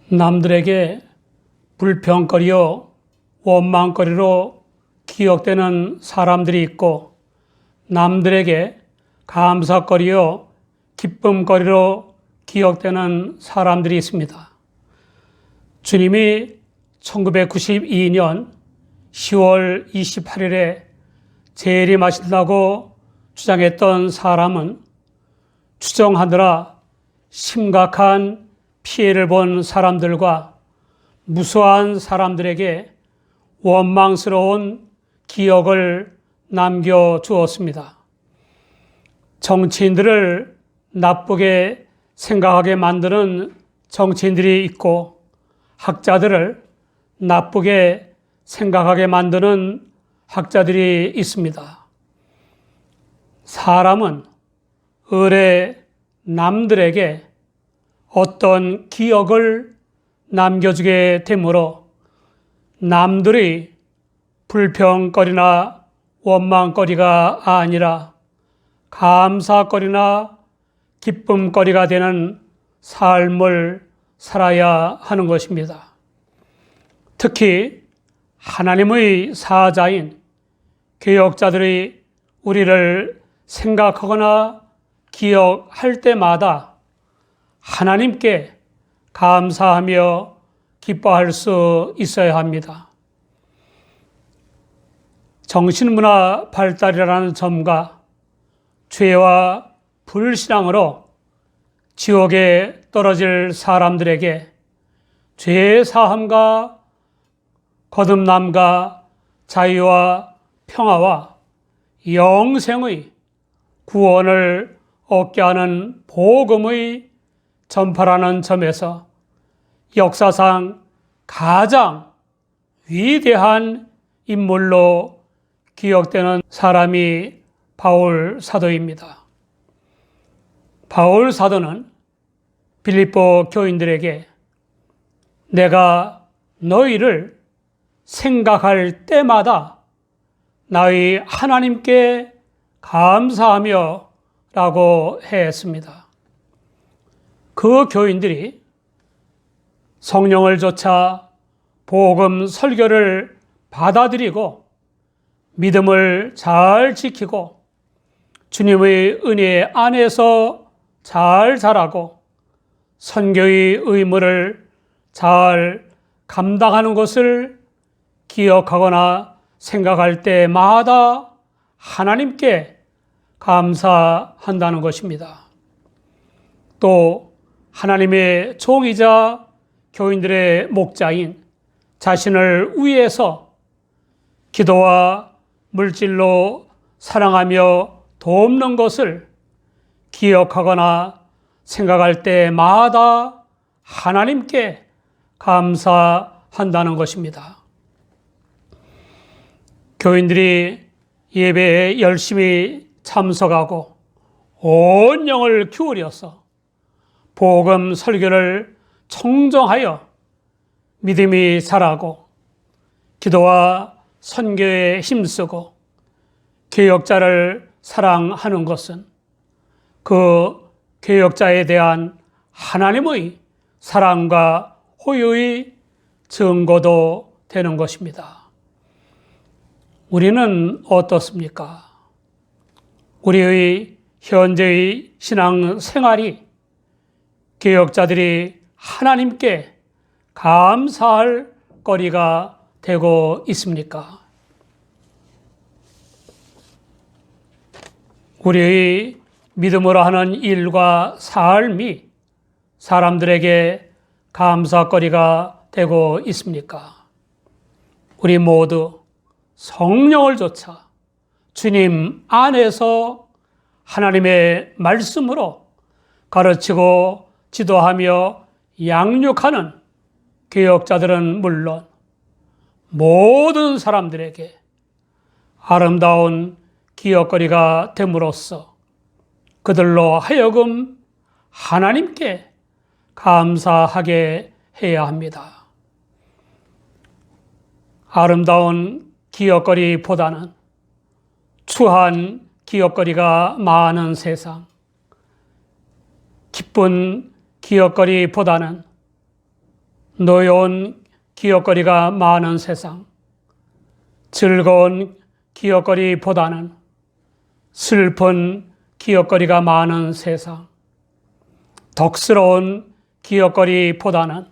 남들에게 불평거리요 원망거리로 기억되는 사람들이 있고, 남들에게 감사거리요 기쁨거리로 기억되는 사람들이 있습니다. 주님이 1992년 10월 28일에 재림하신다고 주장했던 사람은 추정하느라 심각한 피해를 본 사람들과 무수한 사람들에게 원망스러운 기억을 남겨주었습니다. 정치인들을 나쁘게 생각하게 만드는 정치인들이 있고, 학자들을 나쁘게 생각하게 만드는 학자들이 있습니다. 사람은 을에 남들에게 어떤 기억을 남겨주게 되므로 남들이 불평거리나 원망거리가 아니라 감사거리나 기쁨거리가 되는 삶을 살아야 하는 것입니다. 특히 하나님의 사자인 개혁자들이 우리를 생각하거나 기억할 때마다 하나님께 감사하며 기뻐할 수 있어야 합니다. 정신문화 발달이라는 점과 죄와 불신앙으로 지옥에 떨어질 사람들에게 죄의 사함과 거듭남과 자유와 평화와 영생의 구원을 얻게 하는 복음의 전파라는 점에서 역사상 가장 위대한 인물로 기억되는 사람이 바울 사도입니다. 바울 사도는 빌립보 교인들에게 내가 너희를 생각할 때마다 나의 하나님께 감사하며 라고 했습니다. 그 교인들이 성령을 조차 복음 설교를 받아들이고 믿음을 잘 지키고 주님의 은혜 안에서 잘 자라고 선교의 의무를 잘 감당하는 것을 기억하거나 생각할 때마다 하나님께 감사한다는 것입니다. 또 하나님의 종이자 교인들의 목자인 자신을 위해서 기도와 물질로 사랑하며 돕는 것을 기억하거나 생각할 때마다 하나님께 감사한다는 것입니다. 교인들이 예배에 열심히 참석하고 온 영을 기울여서 복음 설교를 청정하여 믿음이 자라고 기도와 선교에 힘쓰고 개혁자를 사랑하는 것은 그 개혁자에 대한 하나님의 사랑과 호의의 증거도 되는 것입니다. 우리는 어떻습니까? 우리의 현재의 신앙 생활이 개혁자들이 하나님께 감사할 거리가 되고 있습니까? 우리의 믿음으로 하는 일과 삶이 사람들에게 감사거리가 되고 있습니까? 우리 모두 성령을 조차 주님 안에서 하나님의 말씀으로 가르치고 지도하며 양육하는 개혁자들은 물론 모든 사람들에게 아름다운 기억거리가 됨으로써 그들로 하여금 하나님께 감사하게 해야 합니다. 아름다운 기억거리보다는 추한 기억거리가 많은 세상, 기쁜 기억거리보다는 노여운 기억거리가 많은 세상, 즐거운 기억거리보다는 슬픈 기억거리가 많은 세상, 덕스러운 기억거리보다는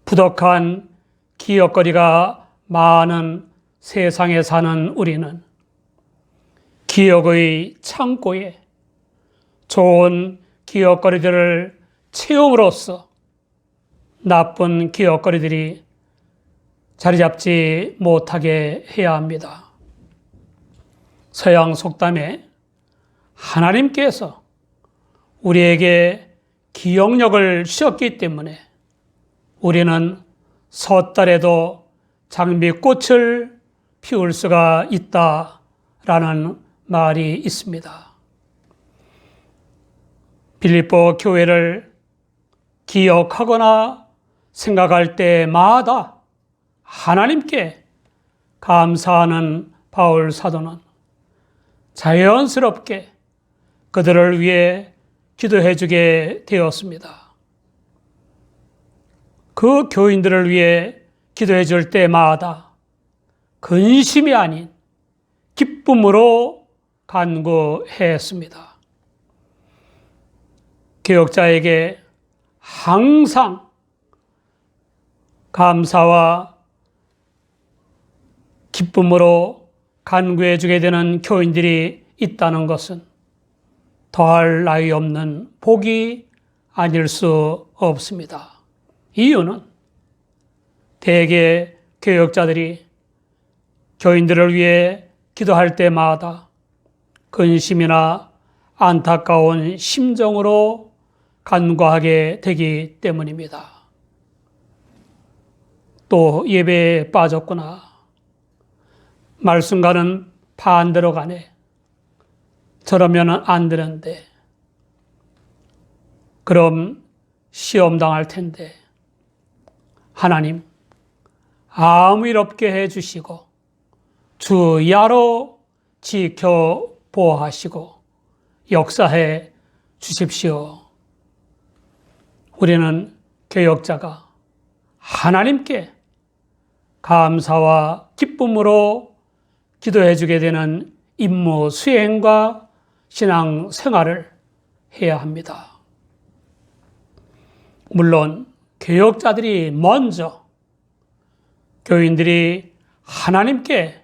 부덕한 기억거리가 많은 세상에 사는 우리는 기억의 창고에 좋은 기억거리들을 채움으로써 나쁜 기억거리들이 자리 잡지 못하게 해야 합니다. 서양 속담에 하나님께서 우리에게 기억력을 주셨기 때문에 우리는 섣달에도 장미꽃을 피울 수가 있다라는 말이 있습니다. 빌립보 교회를 기억하거나 생각할 때마다 하나님께 감사하는 바울 사도는 자연스럽게 그들을 위해 기도해 주게 되었습니다. 그 교인들을 위해 기도해 줄 때마다 근심이 아닌 기쁨으로 간구했습니다. 교역자에게 항상 감사와 기쁨으로 간구해 주게 되는 교인들이 있다는 것은 더할 나위 없는 복이 아닐 수 없습니다. 이유는 대개 교역자들이 교인들을 위해 기도할 때마다 근심이나 안타까운 심정으로 간구하게 되기 때문입니다. 또 예배에 빠졌구나. 말씀과는 반대로 가네. 저러면 안 되는데. 그럼 시험 당할 텐데. 하나님, 아무 일 없게 해주시고 주야로 지켜보호하시고 역사해 주십시오. 우리는 교역자가 하나님께 감사와 기쁨으로 기도해 주게 되는 임무 수행과 신앙 생활을 해야 합니다. 물론 교역자들이 먼저 교인들이 하나님께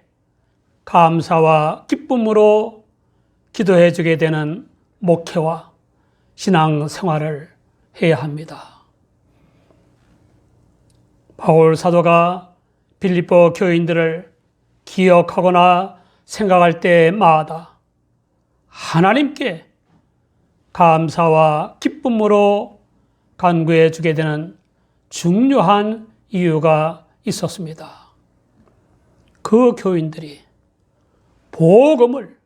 감사와 기쁨으로 기도해 주게 되는 목회와 신앙 생활을 해야 합니다. 바울 사도가 빌립보 교인들을 기억하거나 생각할 때마다 하나님께 감사와 기쁨으로 간구해 주게 되는 중요한 이유가 있었습니다. 그 교인들이 복음을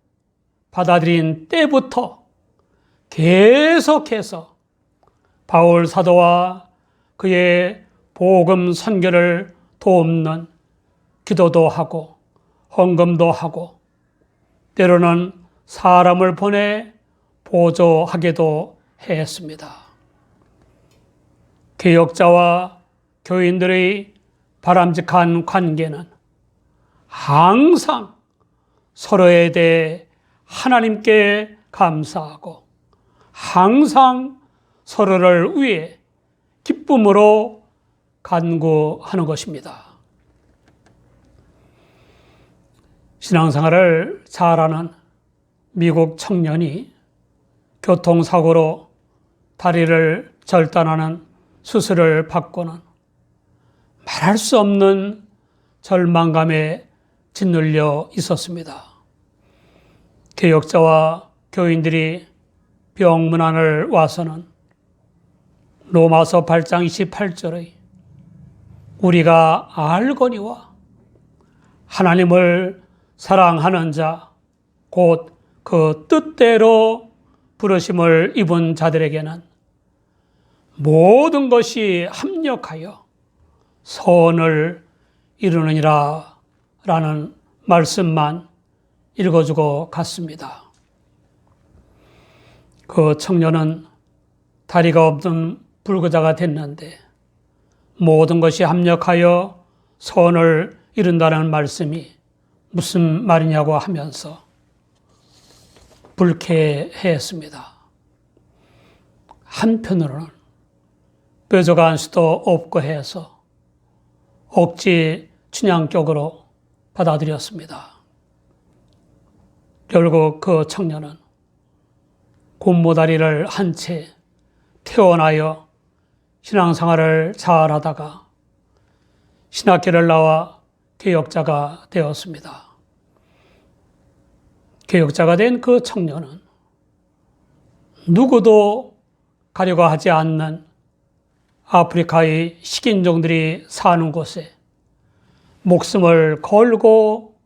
받아들인 때부터 계속해서 바울 사도와 그의 복음 선교를 돕는 기도도 하고 헌금도 하고 때로는 사람을 보내 보조하기도 했습니다. 교역자와 교인들의 바람직한 관계는 항상 서로에 대해 하나님께 감사하고 항상 서로를 위해 기쁨으로 간구하는 것입니다. 신앙생활을 잘하는 미국 청년이 교통사고로 다리를 절단하는 수술을 받고는 말할 수 없는 절망감에 짓눌려 있었습니다. 교역자와 교인들이 병문안을 와서는 로마서 8장 28절의 우리가 알거니와 하나님을 사랑하는 자 곧 그 뜻대로 부르심을 입은 자들에게는 모든 것이 합력하여 선을 이루느니라 라는 말씀만 읽어주고 갔습니다. 그 청년은 다리가 없는 불구자가 됐는데 모든 것이 합력하여 선을 이룬다는 말씀이 무슨 말이냐고 하면서 불쾌했습니다. 한편으로는 뾰족한 수도 없고 해서 억지 춘향격으로 받아들였습니다. 결국 그 청년은 곰모다리를 한 채 태어나여 신앙생활을 잘하다가 신학교를 나와 개혁자가 되었습니다. 개혁자가 된 그 청년은 누구도 가려고 하지 않는 아프리카의 식인종들이 사는 곳에 목숨을 걸고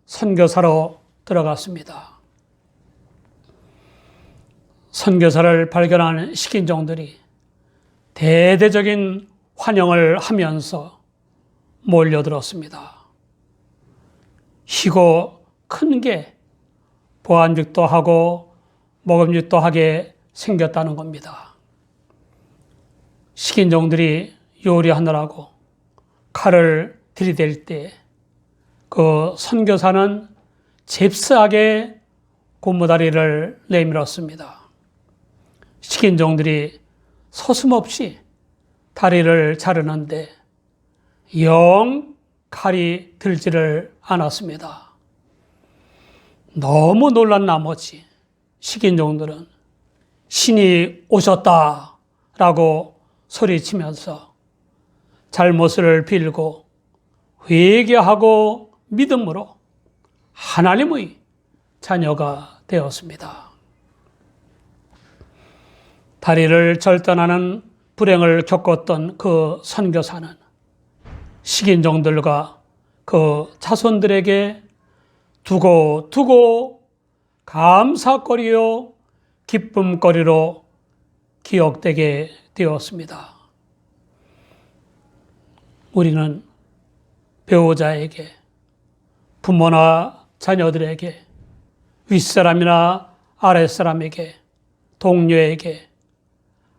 선교사로 들어갔습니다. 선교사를 발견한 식인종들이 대대적인 환영을 하면서 몰려들었습니다. 희고 큰 게 보안직도 하고 먹음직도 하게 생겼다는 겁니다. 식인종들이 요리하느라고 칼을 들이댈 때 그 선교사는 잽싸게 곰모다리를 내밀었습니다. 식인종들이 서슴없이 다리를 자르는데 영 칼이 들지를 않았습니다. 너무 놀란 나머지 식인종들은 신이 오셨다라고 소리치면서 잘못을 빌고 회개하고 믿음으로 하나님의 자녀가 되었습니다. 다리를 절단하는 불행을 겪었던 그 선교사는 식인종들과 그 자손들에게 두고 감사거리요 기쁨거리로 기억되게 되었습니다. 우리는 배우자에게, 부모나 자녀들에게, 윗사람이나 아랫사람에게, 동료에게,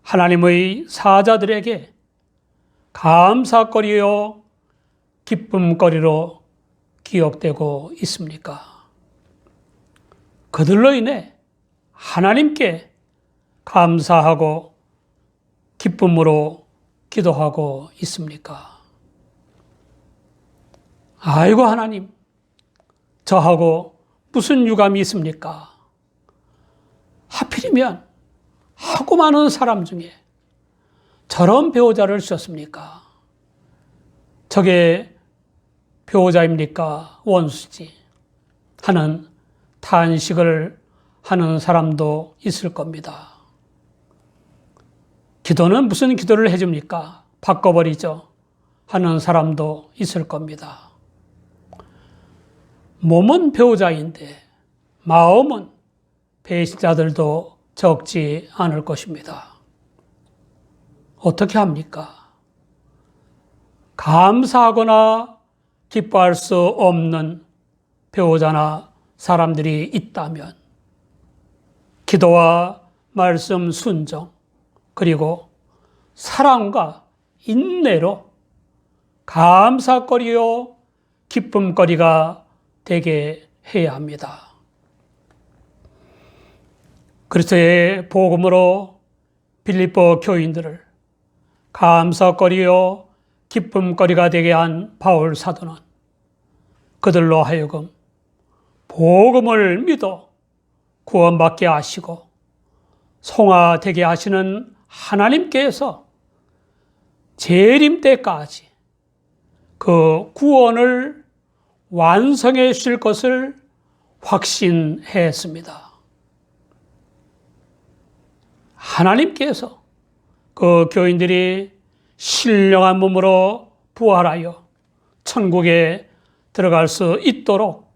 하나님의 사자들에게 감사거리요 기쁨거리로 기억되고 있습니까? 그들로 인해 하나님께 감사하고 기쁨으로 기도하고 있습니까? 아이고 하나님, 저하고 무슨 유감이 있습니까? 하필이면 하고 많은 사람 중에 저런 배우자를 주셨습니까? 저게 배우자입니까? 원수지? 하는 탄식을 하는 사람도 있을 겁니다. 기도는 무슨 기도를 해줍니까? 바꿔버리죠. 하는 사람도 있을 겁니다. 몸은 배우자인데 마음은 배신자들도 적지 않을 것입니다. 어떻게 합니까? 감사하거나 기뻐할 수 없는 배우자나 사람들이 있다면 기도와 말씀 순종 그리고 사랑과 인내로 감사거리요 기쁨거리가 되게 해야 합니다. 그리스도의 복음으로 빌립보 교인들을 감사거리요 기쁨거리가 되게 한 바울 사도는 그들로 하여금 복음을 믿어 구원받게 하시고 송화되게 하시는 하나님께서 재림 때까지 그 구원을 완성해 주실 것을 확신했습니다. 하나님께서 그 교인들이 신령한 몸으로 부활하여 천국에 들어갈 수 있도록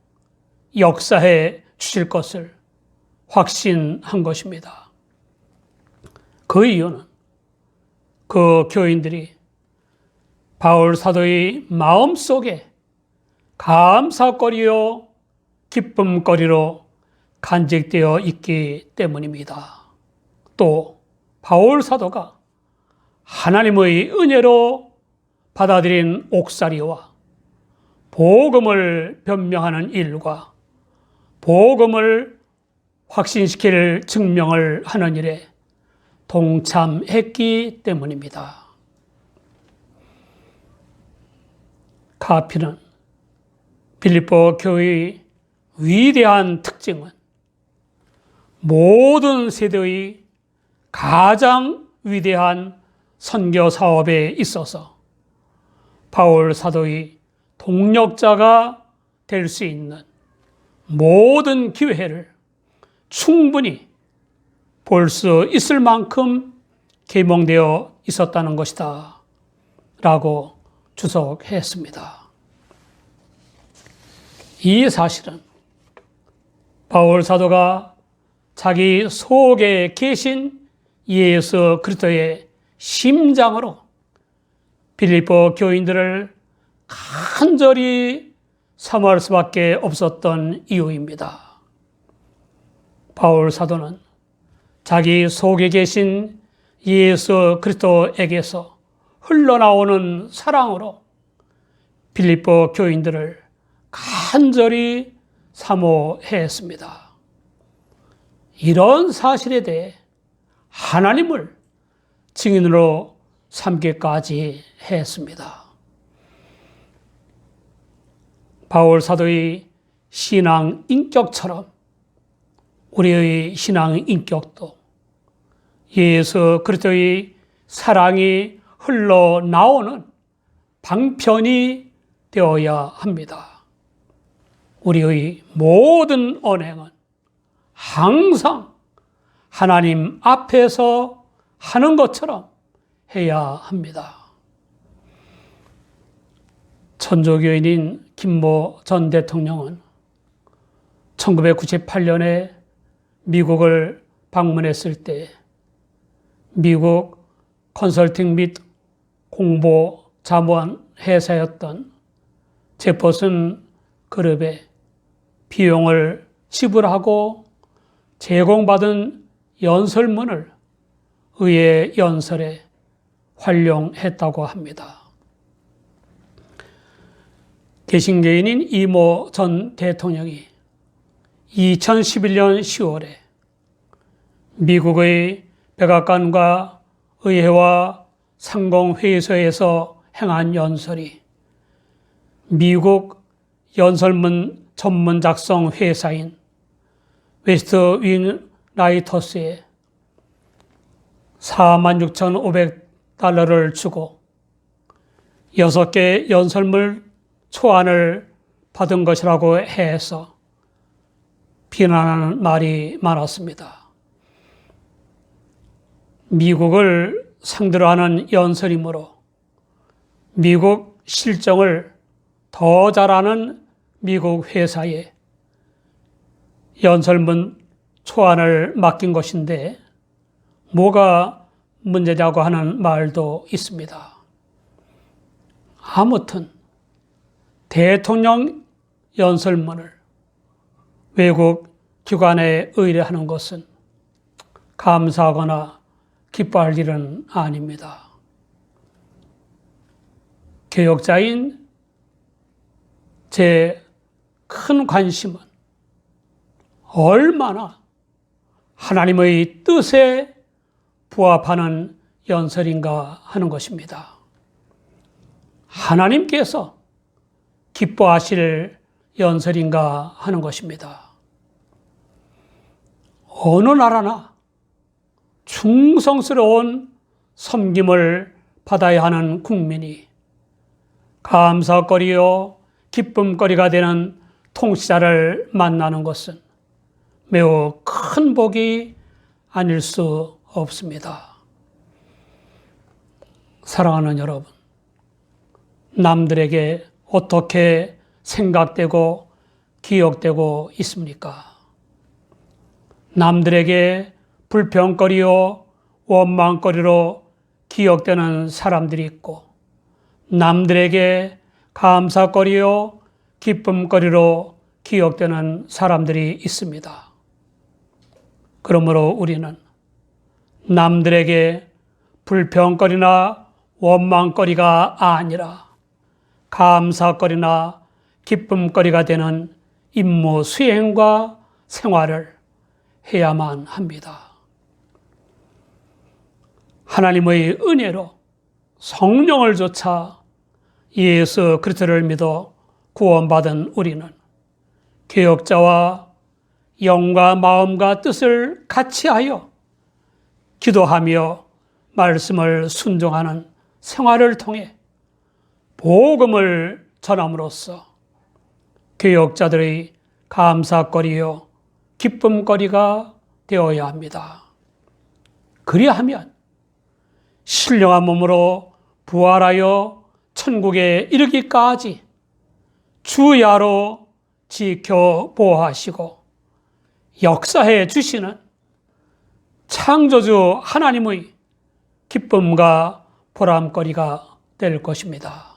역사해 주실 것을 확신한 것입니다. 그 이유는 그 교인들이 바울 사도의 마음속에 감사거리요 기쁨거리로 간직되어 있기 때문입니다. 또 바울 사도가 하나님의 은혜로 받아들인 옥살이와 복음을 변명하는 일과 복음을 확신시킬 증명을 하는 일에 동참했기 때문입니다. 카피는 빌립보 교회의 위대한 특징은 모든 세대의 가장 위대한 선교 사업에 있어서 바울 사도의 동력자가 될 수 있는 모든 기회를 충분히 볼 수 있을 만큼 계몽되어 있었다는 것이다 라고 주석했습니다. 이 사실은 바울 사도가 자기 속에 계신 예수 그리스도의 심장으로 빌립보 교인들을 간절히 사모할 수밖에 없었던 이유입니다. 바울 사도는 자기 속에 계신 예수 그리스도에게서 흘러나오는 사랑으로 빌립보 교인들을 간절히 사모했습니다. 이런 사실에 대해 하나님을 증인으로 삼기까지 했습니다. 바울 사도의 신앙 인격처럼 우리의 신앙 인격도 예수 그리스도의 사랑이 흘러나오는 방편이 되어야 합니다. 우리의 모든 언행은 항상 하나님 앞에서 하는 것처럼 해야 합니다. 천주교인인 김모 전 대통령은 1998년에 미국을 방문했을 때 미국 컨설팅 및 공보 자문 회사였던 제퍼슨 그룹에 비용을 지불하고 제공받은 연설문을 의회 연설에 활용했다고 합니다. 개신교인인 이모 전 대통령이 2011년 10월에 미국의 백악관과 의회와 상공회의소에서 행한 연설이 미국 연설문 전문 작성 회사인 웨스트 윙 라이터스에 46,500달러를 주고 6개 연설문 초안을 받은 것이라고 해서 비난하는 말이 많았습니다. 미국을 상대로 하는 연설이므로 미국 실정을 더 잘 아는 미국 회사에 연설문 초안을 맡긴 것인데 뭐가 문제냐고 하는 말도 있습니다. 아무튼 대통령 연설문을 외국 기관에 의뢰하는 것은 감사하거나 기뻐할 일은 아닙니다. 개혁자인 제 큰 관심은 얼마나 하나님의 뜻에 부합하는 연설인가 하는 것입니다. 하나님께서 기뻐하실 연설인가 하는 것입니다. 어느 나라나 충성스러운 섬김을 받아야 하는 국민이 감사거리요 기쁨거리가 되는 통치자를 만나는 것은 매우 큰 복이 아닐 수 없습니다. 사랑하는 여러분, 남들에게 어떻게 생각되고 기억되고 있습니까? 남들에게 불평거리요 원망거리로 기억되는 사람들이 있고 남들에게 감사거리요 기쁨거리로 기억되는 사람들이 있습니다. 그러므로 우리는 남들에게 불평거리나 원망거리가 아니라 감사거리나 기쁨거리가 되는 임무 수행과 생활을 해야만 합니다. 하나님의 은혜로 성령을 조차 예수 그리스도를 믿어 구원받은 우리는 개혁자와 영과 마음과 뜻을 같이하여 기도하며 말씀을 순종하는 생활을 통해 복음을 전함으로써 개혁자들의 감사거리요 기쁨거리가 되어야 합니다. 그리하면 신령한 몸으로 부활하여 천국에 이르기까지 주야로 지켜 보호하시고 역사해 주시는 창조주 하나님의 기쁨과 보람거리가 될 것입니다.